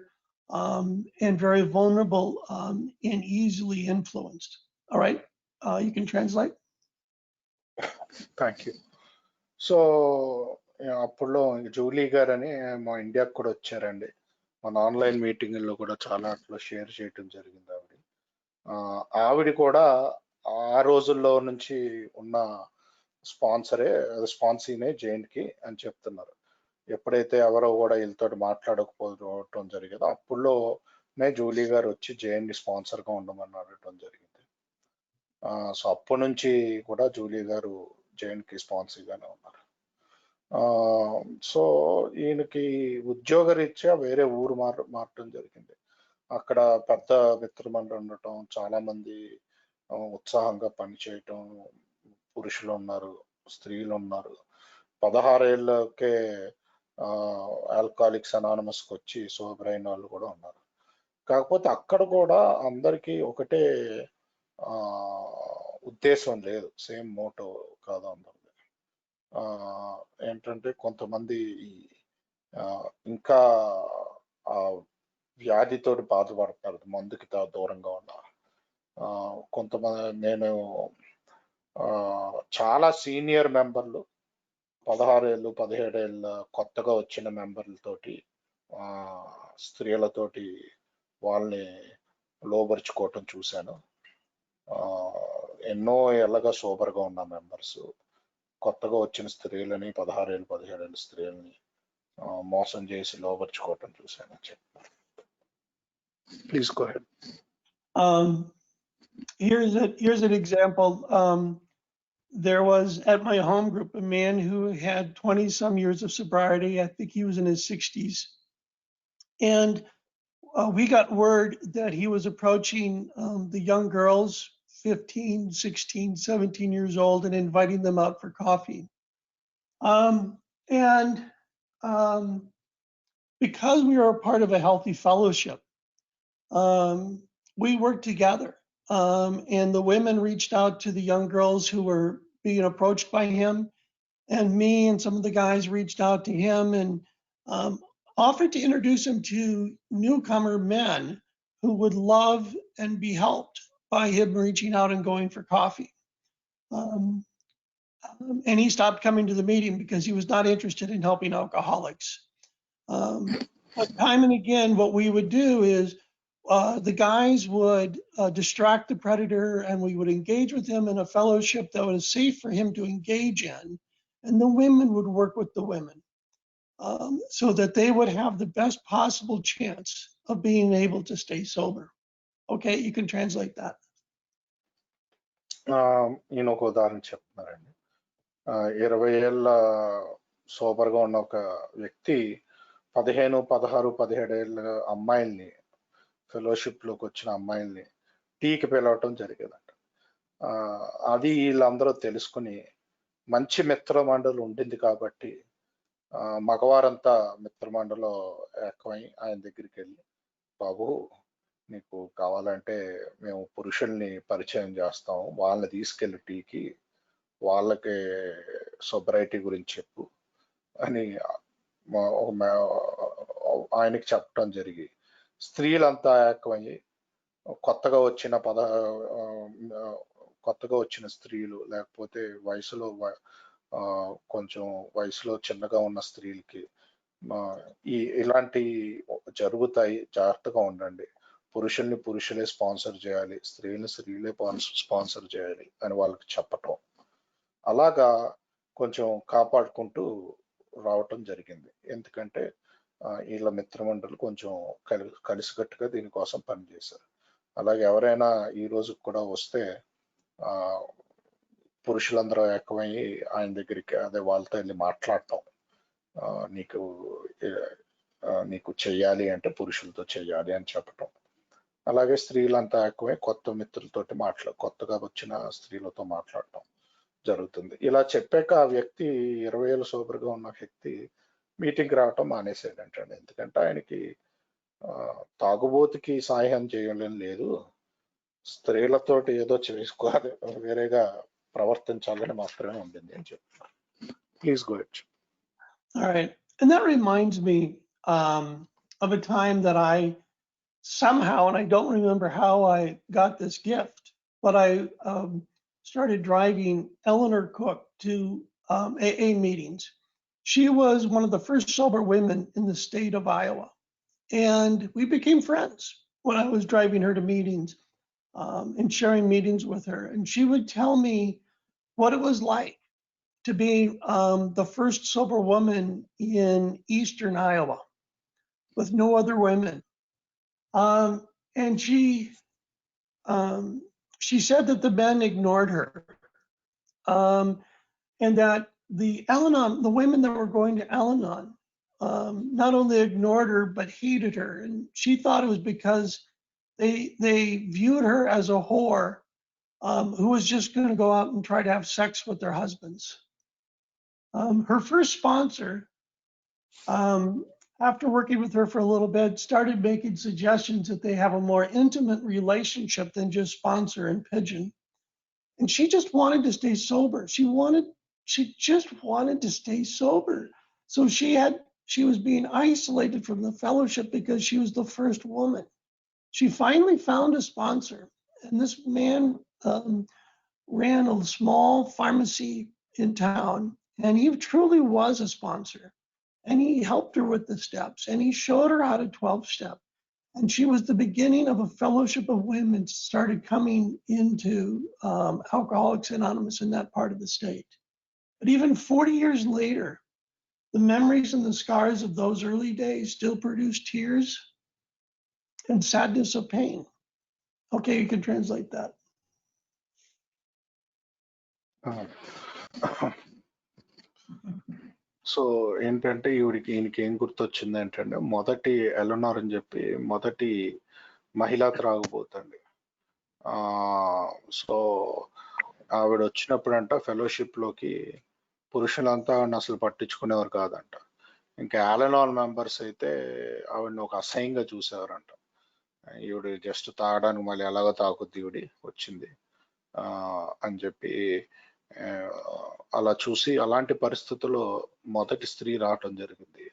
and very vulnerable and easily influenced. All right, you can translate. Thank you. So అప్పుడు Julie గారు అని మా ఇండియాకి కూడా వచ్చారండి. మన online మీటింగుల్లో కూడా చాలా అట్లా షేర్ చేయటం జరిగింది ఆవిడ. ఆవిడ కూడా ఆ రోజుల్లో నుంచి ఉన్న స్పాన్సీనే జైన్కి అని చెప్తున్నారు. ఎప్పుడైతే ఎవరో కూడా వీళ్ళతో మాట్లాడకపోవటం జరిగిందో అప్పుడులోనే జూలీ గారు వచ్చి జైన్ని స్పాన్సర్గా ఉండమని అడగటం జరిగింది. సో అప్పటి నుంచి కూడా జూలీ గారు జైన్కి స్పాన్సర్గానే ఉన్నారు. సో ఈయనకి ఉద్యోగరీత్యా వేరే ఊరు మారటం జరిగింది. అక్కడ పెద్ద మిత్రమండలి ఉండటం, చాలా మంది ఉత్సాహంగా పనిచేయటం, పురుషులు ఉన్నారు, స్త్రీలు ఉన్నారు. 16 ఏళ్ళకే ఆల్కహాలిక్స్ అనానమస్కి వచ్చి సోబర్ అయిన వాళ్ళు కూడా ఉన్నారు. కాకపోతే అక్కడ కూడా అందరికీ ఒకటే ఉద్దేశం లేదు, సేమ్ మోటో కాదు అందరిది. ఏంటంటే కొంతమంది ఇంకా వ్యాధితో బాధపడతారు, మందుకి దూరంగా ఉన్న కొంతమంది. నేను చాలా సీనియర్ మెంబర్లు 16 ఏళ్ళు 17 ఏళ్ళ కొత్తగా వచ్చిన మెంబర్లతోటి, స్త్రీలతోటి వాళ్ళని లోబరుచుకోవటం చూశాను. ఎన్నో ఏళ్ళగా సోబర్గా ఉన్న మెంబర్స్ కొత్తగా వచ్చిన స్త్రీలని, 16 ఏళ్ళు 17 ఏళ్ళ స్త్రీలని మోసం చేసి లోబరుచుకోవటం చూశాను అని చెప్పారు. Please go head. Here's an example. There was at my home group a man who had 20 some years of sobriety. I think he was in his 60s. And we got word that he was approaching the young girls, 15, 16, 17 years old, and inviting them out for coffee. Because we are a part of a healthy fellowship, we worked together. And the women reached out to the young girls who were being approached by him, and me and some of the guys reached out to him and offered to introduce him to newcomer men who would love and be helped by him reaching out and going for coffee. And he stopped coming to the meeting because he was not interested in helping alcoholics. But time and again, what we would do is the guys would distract the predator, and we would engage with him in a fellowship that was safe for him to engage in, and the women would work with the women so that they would have the best possible chance of being able to stay sober. Okay, you can translate that. ఈయన ఒక ఉదాహరణ చెప్తున్నారండి. 20 ఏళ్ళ సోబర్గా ఉన్న ఒక వ్యక్తి 15, 16, 17 ఏళ్ళ అమ్మాయిల్ని, ఫెలోషిప్లోకి వచ్చిన అమ్మాయిల్ని టీకి పిలవటం జరిగేదంట. అది వీళ్ళందరూ తెలుసుకుని మంచి మిత్రమండలి ఉండింది కాబట్టి మగవారంతా మిత్రమండలిలో ఏకమై ఆయన దగ్గరికి వెళ్ళి, బాబు నీకు కావాలంటే మేము పురుషుల్ని పరిచయం చేస్తాం, వాళ్ళని తీసుకెళ్ళి టీకి, వాళ్ళకి సొబరైటీ గురించి చెప్పు అని ఆయనకి చెప్పడం జరిగి స్త్రీలంతా ఏకమయ్యి కొత్తగా వచ్చిన స్త్రీలు, లేకపోతే కొంచెం వయసులో చిన్నగా ఉన్న స్త్రీలకి ఇలాంటి జరుగుతాయి, జాగ్రత్తగా ఉండండి, పురుషుల్ని పురుషులే స్పాన్సర్ చేయాలి, స్త్రీలని స్త్రీలే స్పాన్సర్ చేయాలి అని వాళ్ళకి చెప్పటం, అలాగా కొంచెం కాపాడుకుంటూ రావటం జరిగింది. ఎందుకంటే వీళ్ళ మిత్రమండలి కొంచెం కలిసికట్టుగా దీనికోసం పనిచేశారు. అలాగే ఎవరైనా ఈ రోజు కూడా వస్తే పురుషులందరూ ఏకమయ్యి ఆయన దగ్గరికి, అదే వాళ్ళతో వెళ్ళి మాట్లాడటం, నీకు చెయ్యాలి అంటే పురుషులతో చెయ్యాలి అని చెప్పటం. అలాగే స్త్రీలంతా ఏకమై కొత్త మిత్రులతోటి కొత్తగా వచ్చిన స్త్రీలతో మాట్లాడటం జరుగుతుంది. ఇలా చెప్పాక ఆ వ్యక్తి 20 ఏళ్ళు సోబర్గా ఉన్న వ్యక్తి మీటింగ్ రావటం మానేసాడంటండి. ఎందుకంటే ఆయనకి తాగుబోతుకి సహాయం చేయలేం లేదు, స్త్రీలతోటి ఏదో చేసుకోవాలి, వేరేగా ప్రవర్తించాలని మాత్రమే ఉండింది అని చెప్తున్నారు. Please go head. All right. And that reminds me of a time that I somehow, and I don't remember how I got this gift, but I started driving Eleanor Cook to AA meetings. She was one of the first sober women in the state of Iowa. And we became friends when I was driving her to meetings and sharing meetings with her. And she would tell me what it was like to be the first sober woman in eastern Iowa with no other women. And she said that the men ignored her, and that the women that were going to Al-Anon not only ignored her but hated her, and she thought it was because they viewed her as a whore who was just going to go out and try to have sex with their husbands. Her first sponsor, after working with her for a little bit, started making suggestions that they have a more intimate relationship than just sponsor and pigeon. And she just wanted to stay sober. She just wanted to stay sober. So she was being isolated from the fellowship because she was the first woman. She finally found a sponsor, and this man ran a small pharmacy in town, and he truly was a sponsor. And he helped her with the steps, and he showed her how to 12-step. And she was the beginning of a fellowship of women started coming into Alcoholics Anonymous in that part of the state. But even 40 years later, the memories and the scars of those early days still produce tears and sadness of pain. Okay, you can translate that. So ఏంటంటే ఈయనకి ఏం గుర్తొచ్చింది ఏంటంటే, మొదటి ఎలనోర్ అని చెప్పి మొదటి మహిళా త్రాగుబోతండి. సో ఆవిడ వచ్చినప్పుడంట ఫెలోషిప్లోకి పురుషులంతా అసలు పట్టించుకునేవారు కాదంట. ఇంకా ఎలనోర్ మెంబర్స్ అయితే ఆవిడని ఒక అసహ్యంగా చూసేవారంట. ఈవిడ జస్ట్ తాగడానికి మళ్ళీ ఎలాగో తాగుద్ది ఈవిడి వచ్చింది అని చెప్పి అలా చూసి, అలాంటి పరిస్థితుల్లో మొదటి స్త్రీ రావటం జరిగింది.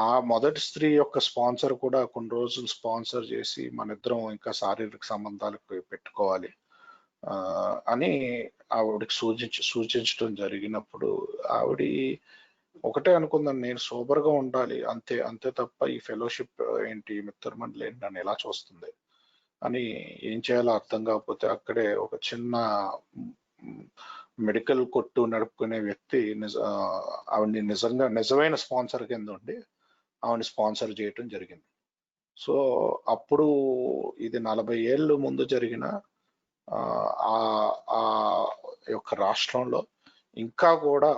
ఆ మొదటి స్త్రీ యొక్క స్పాన్సర్ కూడా కొన్ని రోజులు స్పాన్సర్ చేసి మన ఇద్దరం ఇంకా శారీరక సంబంధాలకు పెట్టుకోవాలి అని ఆవిడకి సూచించడం జరిగినప్పుడు ఆవిడ ఒకటే అనుకుందాం, నేను సోబర్గా ఉండాలి అంతే, అంతే తప్ప ఈ ఫెలోషిప్ ఏంటి, మిత్రమండలి ఏంటి నన్ను ఎలా చూస్తుంది అని ఏం చేయాలో అర్థం కాకపోతే అక్కడే ఒక చిన్న మెడికల్ కొట్టు నడుపుకునే వ్యక్తి ఆవిడ్ని నిజమైన స్పాన్సర్ కింద ఉండి ఆవిడని స్పాన్సర్ చేయటం జరిగింది. సో అప్పుడు ఇది 40 ఏళ్ళు ముందు జరిగిన ఆ యొక్క రాష్ట్రంలో ఇంకా కూడా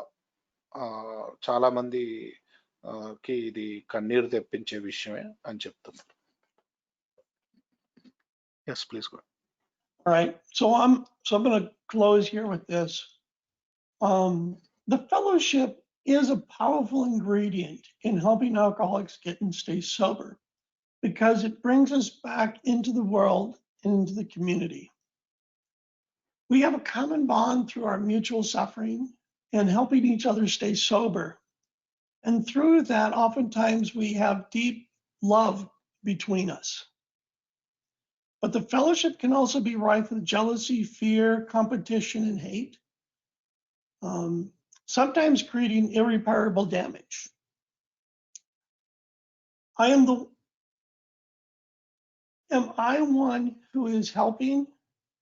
చాలా మంది కి ఇది కన్నీరు తెప్పించే విషయమే అని చెప్తున్నారు. Yes please go. All right, so I'm going to close here with this. The fellowship is a powerful ingredient in helping alcoholics get and stay sober because it brings us back into the world and into the community. We have a common bond through our mutual suffering and helping each other stay sober. And through that, oftentimes we have deep love between us. But the fellowship can also be rife with jealousy, fear, competition, and hate, sometimes creating irreparable damage. Am I one who is helping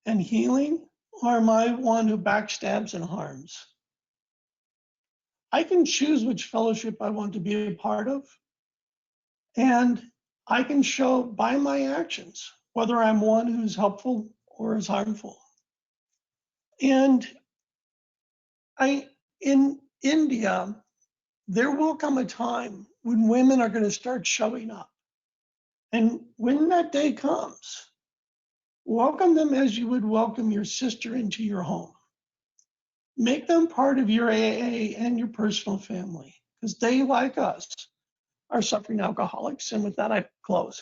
and healing, or am I one who backstabs and harms? I can choose which fellowship I want to be a part of, and I can show by my actions whether I'm one who's helpful or is harmful. And in India, there will come a time when women are going to start showing up. And when that day comes, welcome them as you would welcome your sister into your home. Make them part of your AA and your personal family, because they, like us, are suffering alcoholics. And with that, I close.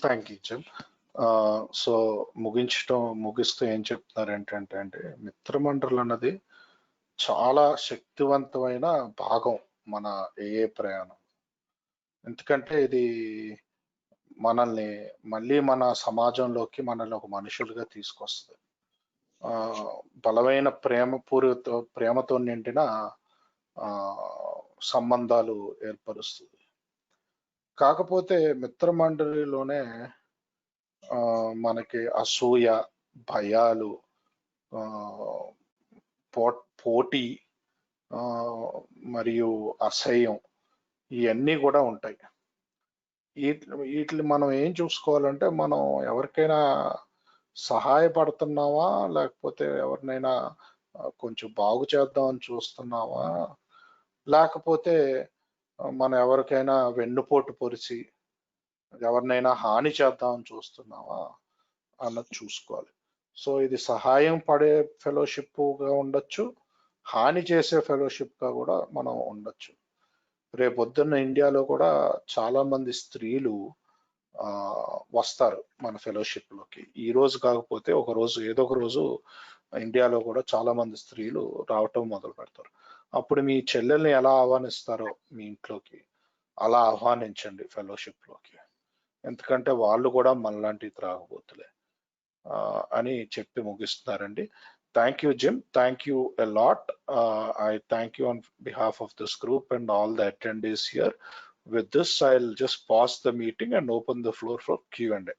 Thank you Jim. So ముగిస్తూ ఏం చెప్తున్నారు ఏంటంటే మిత్రమండలి అన్నది చాలా శక్తివంతమైన భాగం మన ఏఏ ప్రయాణం. ఎందుకంటే ఇది మనల్ని మళ్ళీ మన సమాజంలోకి మనల్ని ఒక మనుషులుగా తీసుకొస్తుంది. బలమైన ప్రేమతో నిండిన సంబంధాలు ఏర్పరుస్తుంది. కాకపోతే మిత్రమండలిలోనే మనకి అసూయ, భయాలు, పోటీ మరియు అసహ్యం ఇవన్నీ కూడా ఉంటాయి. వీటిని మనం ఏం చూసుకోవాలంటే, మనం ఎవరికైనా సహాయపడుతున్నావా, లేకపోతే ఎవరినైనా కొంచెం బాగు చేద్దామని చూస్తున్నావా, లేకపోతే మనం ఎవరికైనా వెన్నుపోటు పొరిచి ఎవరినైనా హాని చేద్దామని చూస్తున్నావా అన్నది చూసుకోవాలి. సో ఇది సహాయం పడే ఫెలోషిప్గా ఉండొచ్చు, హాని చేసే ఫెలోషిప్గా కూడా మనం ఉండొచ్చు. రేపొద్దున్న ఇండియాలో కూడా చాలా మంది స్త్రీలు వస్తారు మన ఫెలోషిప్లోకి. ఈ రోజు కాకపోతే ఒక రోజు, ఏదో ఒక రోజు ఇండియాలో కూడా చాలా మంది స్త్రీలు రావటం మొదలు పెడతారు. అప్పుడు మీ చెల్లెల్ని ఎలా ఆహ్వానిస్తారో మీ ఇంట్లోకి, అలా ఆహ్వానించండి ఫెలోషిప్లోకి. ఎందుకంటే వాళ్ళు కూడా మనలాంటి త్రాగబోతులే అని చెప్పి ముగిస్తున్నారండి. Thank you, Jim. Thank you a lot. I thank you on behalf of this group and all the attendees here. With this, I'll just pause the meeting and open the floor for Q&A.